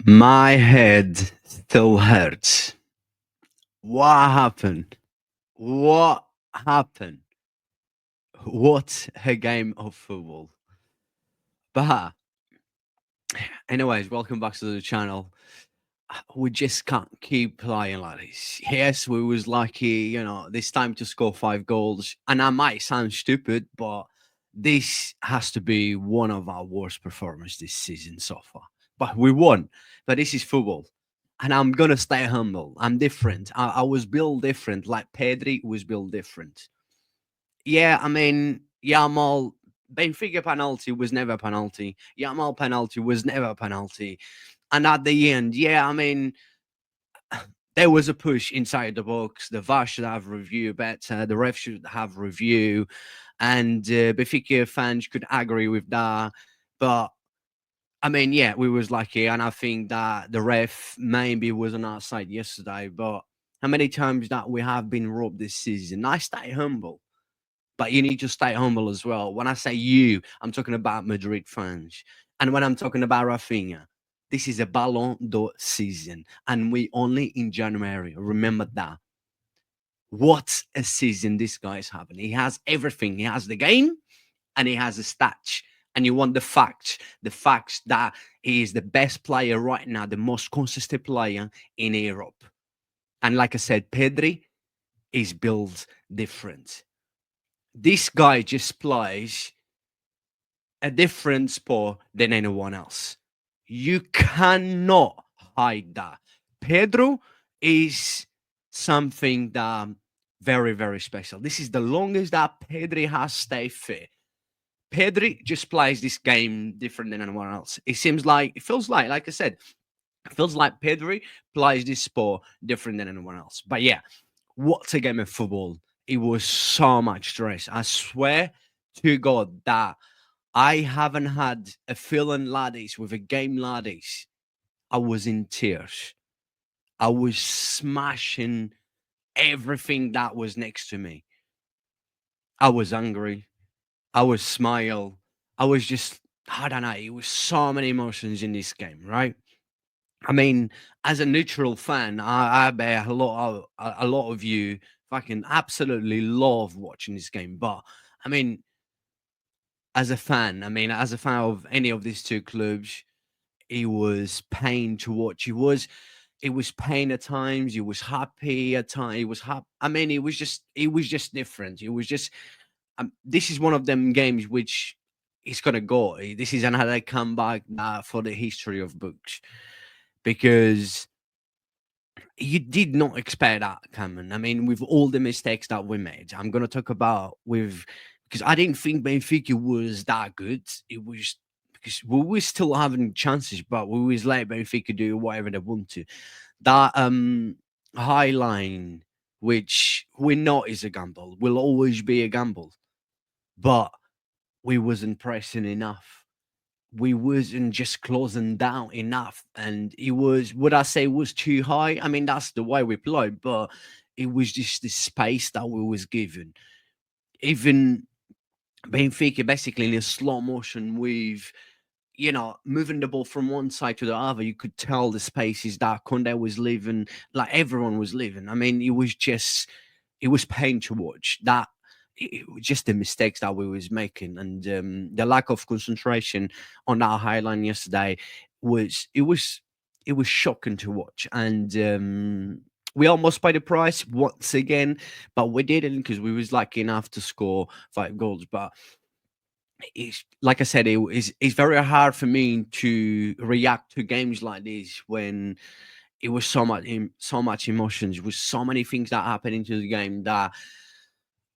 My head still hurts. What happened? What happened? What a game of football. But, anyways, welcome back to the channel. We just can't keep playing like this. Yes, we was lucky, this time to score 5 goals. And I might sound stupid, but this has to be one of our worst performances this season so far. But we won. But this is football. And I'm gonna stay humble. I'm different. I was built different, like Pedri was built different. Yeah, I mean, Yamal Benfica penalty was never a penalty. Yamal penalty was never a penalty. And at the end, yeah, I mean, there was a push inside the box. The VAR should have review better. The ref should have review, and Benfica fans could agree with that. But I mean, yeah, we was lucky, and I think that the ref maybe was on our side yesterday. But how many times that we have been robbed this season? I stay humble, but you need to stay humble as well. When I say you, I'm talking about Madrid fans, and when I'm talking about Rafinha, this is a Ballon d'Or season, and we only in January. Remember that. What a season this guy is having! He has everything. He has the game, and he has a stats. And you want the facts that he is the best player right now, the most consistent player in Europe. And like I said, Pedri is built different. This guy just plays a different sport than anyone else. You cannot hide that. Pedro is something that very, very special. This is the longest that Pedri has stayed fit. Pedri just plays this game different than anyone else. It feels like I said, it feels like Pedri plays this sport different than anyone else. But yeah, what a game of football. It was so much stress. I swear to God that I haven't had a feeling like this with a game like this. I was in tears. I was smashing everything that was next to me. I was angry. I was smile. I was just, I don't know. It was so many emotions in this game, right? I mean, as a neutral fan, I bet a lot of you fucking absolutely love watching this game. But I mean, as a fan of any of these two clubs, it was pain to watch. It was pain at times. It was happy at times. It was happy. I mean, it was just different. It was just this is one of them games which is gonna go. This is another comeback for the history of books because you did not expect that coming. I mean, with all the mistakes that we made, I'm gonna talk about with because I didn't think Benfica was that good. It was because we were still having chances, but we was let Benfica do whatever they want to. That high line, which we know is a gamble, will always be a gamble, but we wasn't pressing enough. We wasn't just closing down enough, and it was would I say it was too high? I mean, that's the way we played, but it was just the space that we was given. Even Benfica basically in a slow motion with moving the ball from one side to the other, you could tell the spaces that Conde was leaving, like everyone was leaving. I mean, it was pain to watch. It was just the mistakes that we was making and the lack of concentration on our highline yesterday was shocking to watch. And we almost paid the price once again, but we didn't because we was lucky enough to score 5 goals. But it's like I said, it's very hard for me to react to games like this when it was so much emotions, with so many things that happened into the game that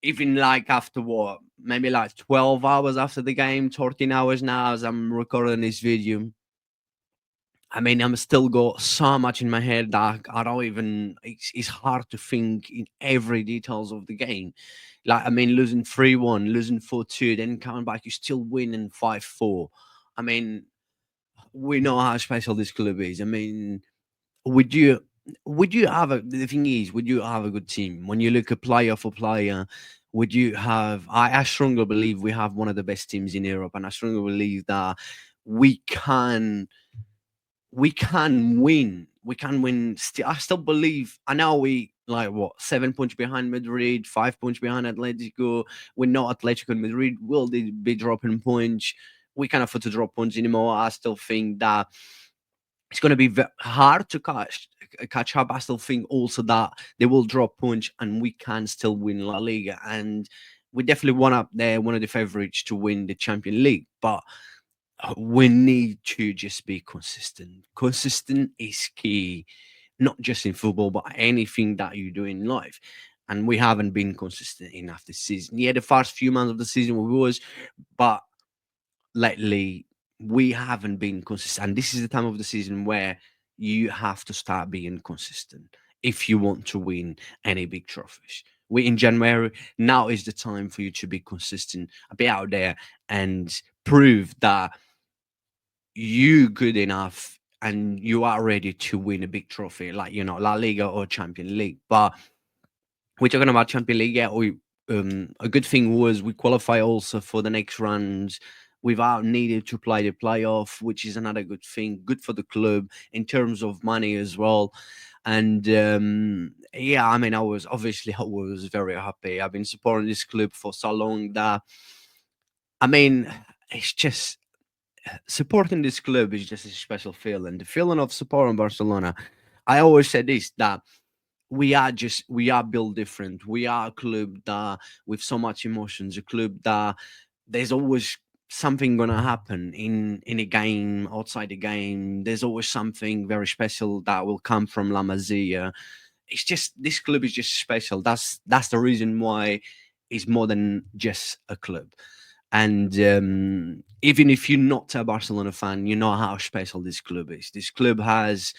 even like after what, maybe like 12 hours after the game, 13 hours now as I'm recording this video. I mean, I'm still got so much in my head that I don't even. It's hard to think in every details of the game. Like, I mean, losing 3-1, losing 4-2, then coming back, you still winning 5-4. I mean, we know how special this club is. I mean, would you would you have a the thing is, would you have a good team when you look at player for player? Would you have? I strongly believe we have one of the best teams in Europe, and I strongly believe that we can we can win. We can win. Still, I still believe. I know we like what 7 points behind Madrid, 5 points behind Atletico. We're not Atletico and Madrid. Will they be dropping points? We can't afford to drop points anymore. I still think that it's going to be hard to catch up. I still think also that they will drop points and we can still win La Liga. And we definitely one up there, one of the favorites to win the Champion League. But we need to just be consistent. Consistent is key, not just in football, but anything that you do in life. And we haven't been consistent enough this season. Yeah, the first few months of the season we was, but lately we haven't been consistent. And this is the time of the season where you have to start being consistent if you want to win any big trophies. We in January, now is the time for you to be consistent, be out there and prove that you good enough and you are ready to win a big trophy like La Liga or Champion League. But we're talking about Champion League. Yeah, we a good thing was we qualify also for the next round without needing to play the playoff, which is another good thing. Good for the club in terms of money as well. And yeah, I mean, I was very happy. I've been supporting this club for so long that I mean, it's just supporting this club is just a special feeling. The feeling of supporting Barcelona. I always said this that we are built different. We are a club that with so much emotions, a club that there's always something gonna happen in a game, outside the game. There's always something very special that will come from La Masia. It's just this club is just special. That's the reason why it's more than just a club. And even if you're not a Barcelona fan, you know how special this club is. This club is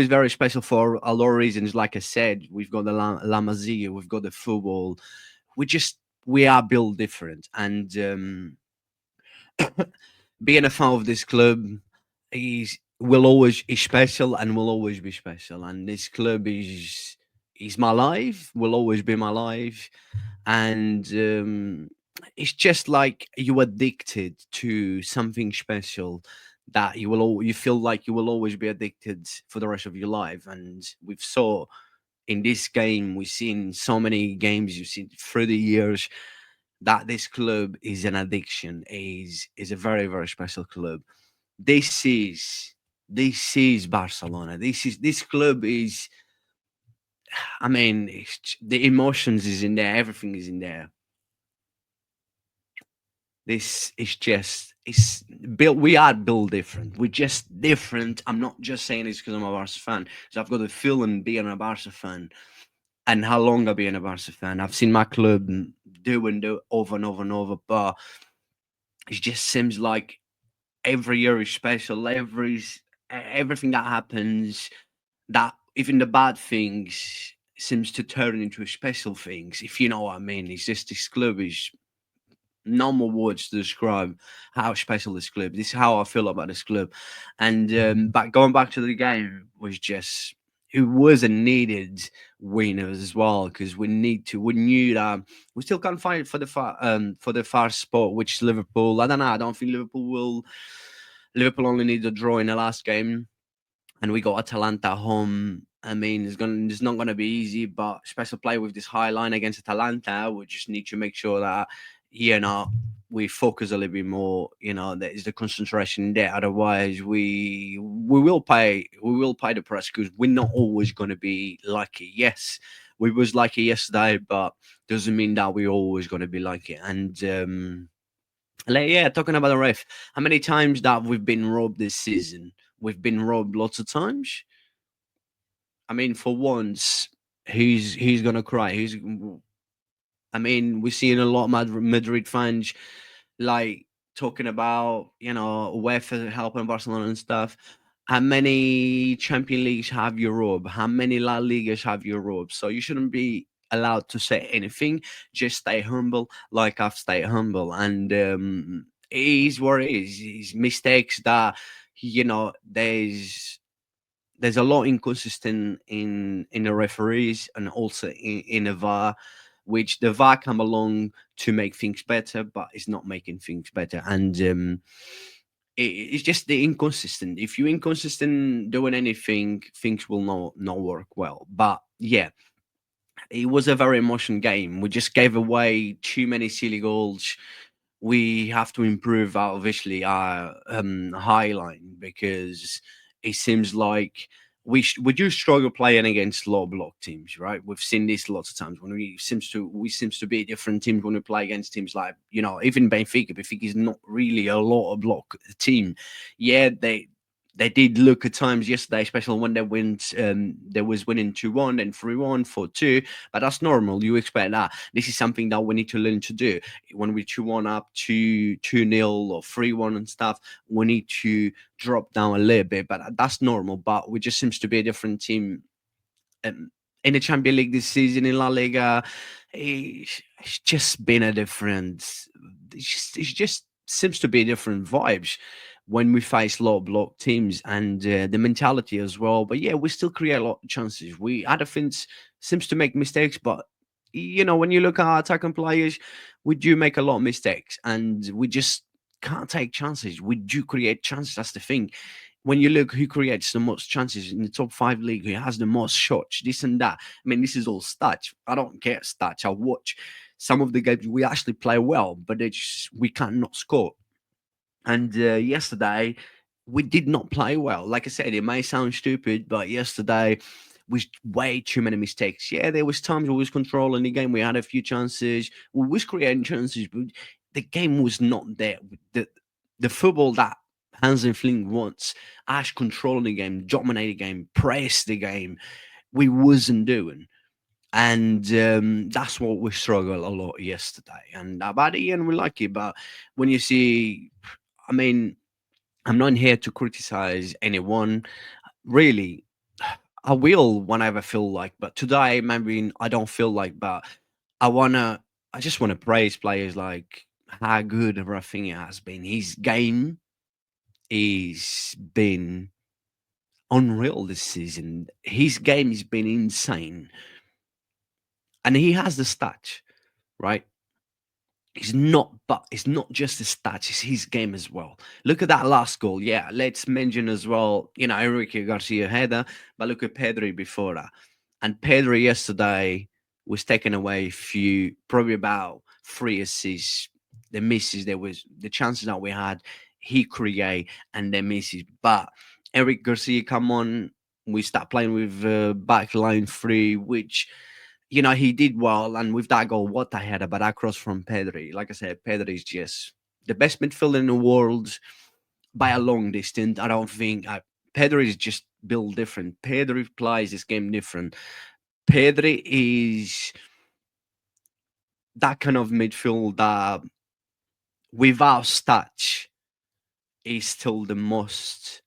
very special for a lot of reasons. Like I said, we've got the La Masia, we've got the football. We are built different, and being a fan of this club is special and will always be special. And this club is my life, will always be my life, and it's just like you addicted to something special that you feel like you will always be addicted for the rest of your life. And we've saw in this game, we've seen so many games you've seen through the years that this club is an addiction, is a very very special club. this is this is Barcelona. This club is, I mean, the emotions is in there, everything is in there. This is just it's built. We are built different. We're just different. I'm not just saying this because I'm a Barca fan. So I've got a feeling being a Barca fan and how long I've been a Barca fan. I've seen my club do and do over and over and over, but it just seems like every year is special. Everything that happens, that even the bad things seems to turn into special things. If you know what I mean, it's just this club is no more words to describe how special this club. This is how I feel about this club. And but going back to the game was just it was a needed win as well because we knew that we still can't fight for the first spot, which is Liverpool. I don't know. I don't think Liverpool only need a draw in the last game and we got Atalanta home. I mean, it's not gonna be easy, but special play with this high line against Atalanta. We just need to make sure that you know we focus a little bit more. There is the concentration there. Otherwise, we will pay the price because we're not always gonna be lucky. Yes, we was lucky yesterday, but doesn't mean that we're always gonna be lucky. And like, yeah, talking about the ref, how many times that we've been robbed this season? We've been robbed lots of times. I mean, for once, he's gonna cry. I mean, we're seeing a lot of Madrid fans like talking about UEFA helping Barcelona and stuff. How many Champion Leagues have you robbed? How many La Ligas have you robbed? So you shouldn't be allowed to say anything. Just stay humble, like I've stayed humble, and it is what it is. It's mistakes that there's a lot inconsistent in the referees and also in the VAR, which the VAR come along to make things better, but it's not making things better. And it's just the inconsistent. If you're inconsistent doing anything, things will not work well. But yeah, it was a very emotional game. We just gave away too many silly goals. We have to improve obviously our high line, because it seems like we do struggle playing against low block teams, right? We've seen this lots of times when we seems to be different teams when we play against teams like, even Benfica. Benfica is not really a low block team. Yeah, they did look at times yesterday, especially when they was winning 2-1 and 3-1, 4-2. But that's normal. You expect that. This is something that we need to learn to do. When we 2-1 up, 2-0 or 3-1 and stuff, we need to drop down a little bit. But that's normal. But we just seems to be a different team, um, in the Champions League this season, in La Liga. It's just been a different. It just seems to be different vibes when we face low block teams, and the mentality as well. But yeah, we still create a lot of chances. We other things seems to make mistakes, but when you look at our attacking players, we do make a lot of mistakes, and we just can't take chances. We do create chances. That's the thing. When you look who creates the most chances in the top five league, who has the most shots, this and that. I mean, this is all stats. I don't care stats. I watch some of the games we actually play well, but we cannot score. And yesterday, we did not play well. Like I said, it may sound stupid, but yesterday was way too many mistakes. Yeah, there was times we was controlling the game. We had a few chances. We was creating chances, but the game was not there. The football that Hansen Flink wants, Ash controlling the game, dominate the game, press the game, we wasn't doing. And that's what we struggled a lot yesterday. And by the end, we like it. But when you see, I mean, I'm not here to criticize anyone. Really, I will whenever I feel like, but today maybe I don't feel like. But I wanna, I just want to praise players like how good Rafinha has been. His game is been unreal this season. His game has been insane, and he has the stats, right? It's not just the stats, it's his game as well. Look at that last goal. Yeah, let's mention as well, Enrique Garcia header, but look at Pedri before that. And Pedri yesterday was taking away few, probably about three assists. The misses, there was the chances that we had, he create and the misses. But Eric Garcia come on, we start playing with back line three, which he did well, and with that goal, what I had about that cross from Pedri. Like I said, Pedri is just the best midfielder in the world by a long distance. I don't think Pedri is just built different. Pedri plays this game different. Pedri is that kind of midfield that, without stats, is still the most.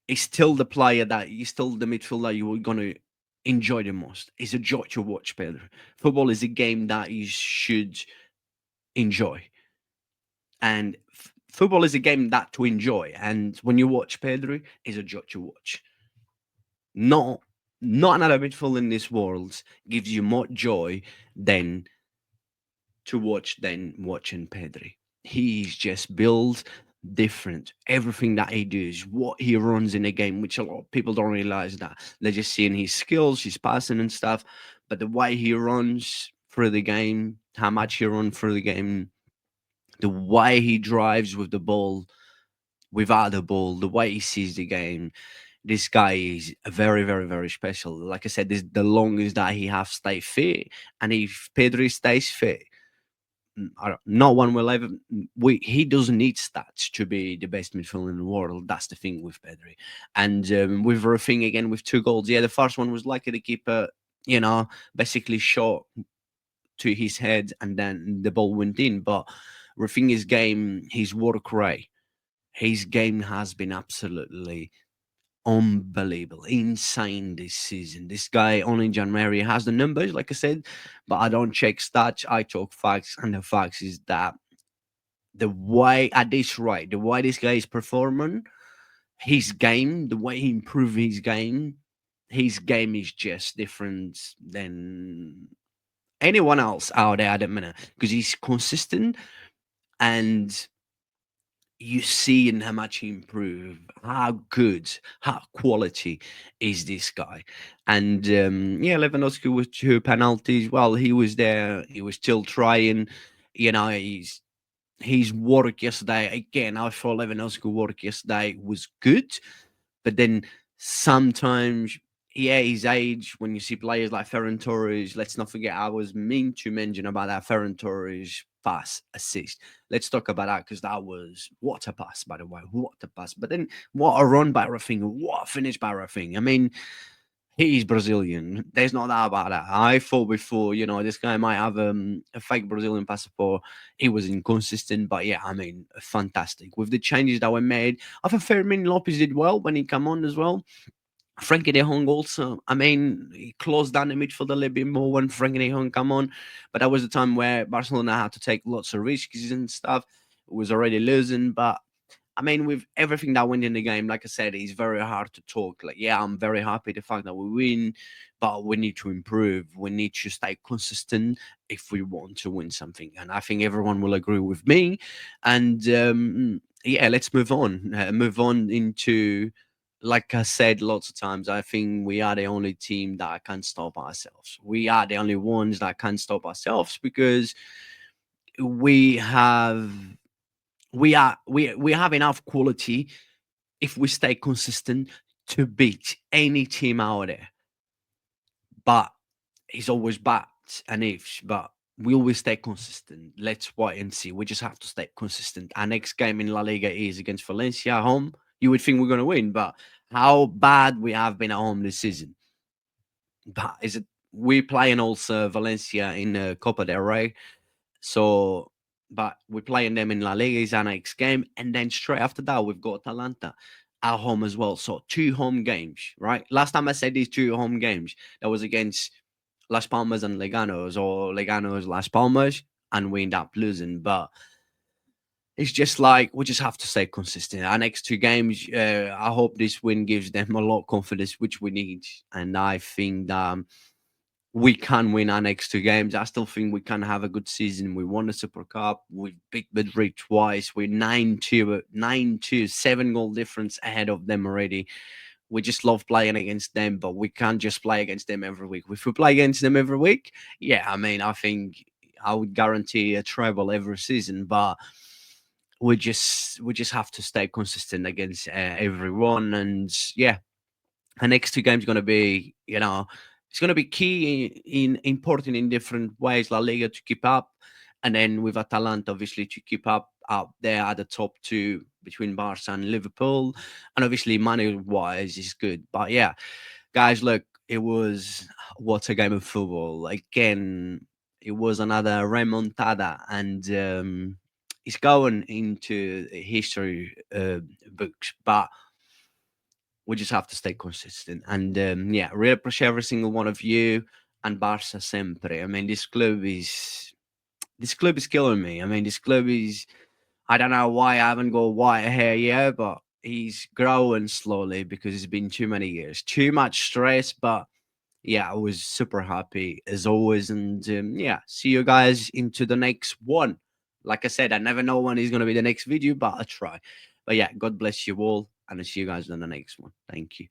He's still the player that he's still the midfielder you were gonna enjoy the most. It's a joy to watch Pedri. Football is a game that you should enjoy. And football is a game that to enjoy. And when you watch Pedri, is a joy to watch. Not not another midfield in this world gives you more joy than to watch than watching Pedri. He's just built different. Everything that he does, what he runs in a game, which a lot of people don't realize that. They're just seeing his skills, his passing and stuff. But the way he runs through the game, how much he runs through the game, the way he drives with the ball, without the ball, the way he sees the game. This guy is very, very, very special. Like I said, this the longest that he have stay fit, and if Pedri stays fit, no one will ever. He doesn't need stats to be the best midfielder in the world. That's the thing with Pedri, and with Rafinha again with two goals. Yeah, the first one was lucky the keeper, basically shot to his head, and then the ball went in. But Rafinha's game, his work rate, his game has been absolutely unbelievable, insane this season. This guy only in January has the numbers, like I said, but I don't check stats. I talk facts, and the facts is that the way at this rate, the way this guy is performing, his game, the way he improved his game is just different than anyone else out there at the minute because he's consistent and you see in how much he improved, how good, how quality is this guy. And yeah, Lewandowski with two penalties. Well, he was there. He was still trying. You know, his work yesterday again. I thought Lewandowski work yesterday was good, but then sometimes, yeah, his age, when you see players like Ferran Torres, let's not forget, I was mean to mention about that Ferran Torres pass assist. Let's talk about that because that was what a pass, by the way, what a pass. But then what a run by Rafinha, what a finish by Rafinha. I mean, he's Brazilian. There's no doubt about that. I thought before, this guy might have a fake Brazilian passport. He was inconsistent, but yeah, I mean, fantastic. With the changes that were made, I thought Fermin Lopez did well when he came on as well. Frankie de Jong also, I mean, he closed down the midfield a little bit more when Frankie de Jong come on, but that was the time where Barcelona had to take lots of risks and stuff. It was already losing, but I mean, with everything that went in the game, like I said, it's very hard to talk. Like, yeah, I'm very happy the fact that we win, but we need to improve. We need to stay consistent if we want to win something. And I think everyone will agree with me. And yeah, let's move on. Move on into, like I said lots of times, I think we are the only team that can stop ourselves. We are the only ones that can stop ourselves because we have we have enough quality if we stay consistent to beat any team out there. But it's always buts and ifs, but we always stay consistent. Let's wait and see. We just have to stay consistent. Our next game in La Liga is against Valencia at home. You would think we're going to win, but how bad we have been at home this season. But is it? We're playing also Valencia in Copa del Rey. So, but we're playing them in La Liga is our next game, and then straight after that we've got Atalanta at home as well. So two home games, right? Last time I said these two home games, that was against Las Palmas and Leganos, or Leganos Las Palmas, and we end up losing. But it's just like we just have to stay consistent. Our next two games, I hope this win gives them a lot of confidence, which we need, and I think that we can win our next two games. I still think we can have a good season. We won the Super Cup. We beat Madrid twice. We're 9-2, 9-2, 7 goal difference ahead of them already. We just love playing against them, but we can't just play against them every week. If we play against them every week, yeah, I mean, I think I would guarantee a treble every season, but we just have to stay consistent against everyone, and yeah, the next two games going to be, it's going to be key in important in different ways. La Liga to keep up, and then with Atalanta, obviously, to keep up there at the top two between Barca and Liverpool. And obviously, money wise is good. But yeah, guys, look, it was what a game of football. Again, it was another remontada, and it's going into history books. But we just have to stay consistent. And yeah, really appreciate every single one of you, and Barca sempre. I mean, this club is killing me. I mean, this club is. I don't know why I haven't got white hair yet, but he's growing slowly because it's been too many years, too much stress. But yeah, I was super happy as always, and yeah, see you guys into the next one. Like I said, I never know when is going to be the next video, but I try. But yeah, God bless you all, and I'll see you guys in the next one. Thank you.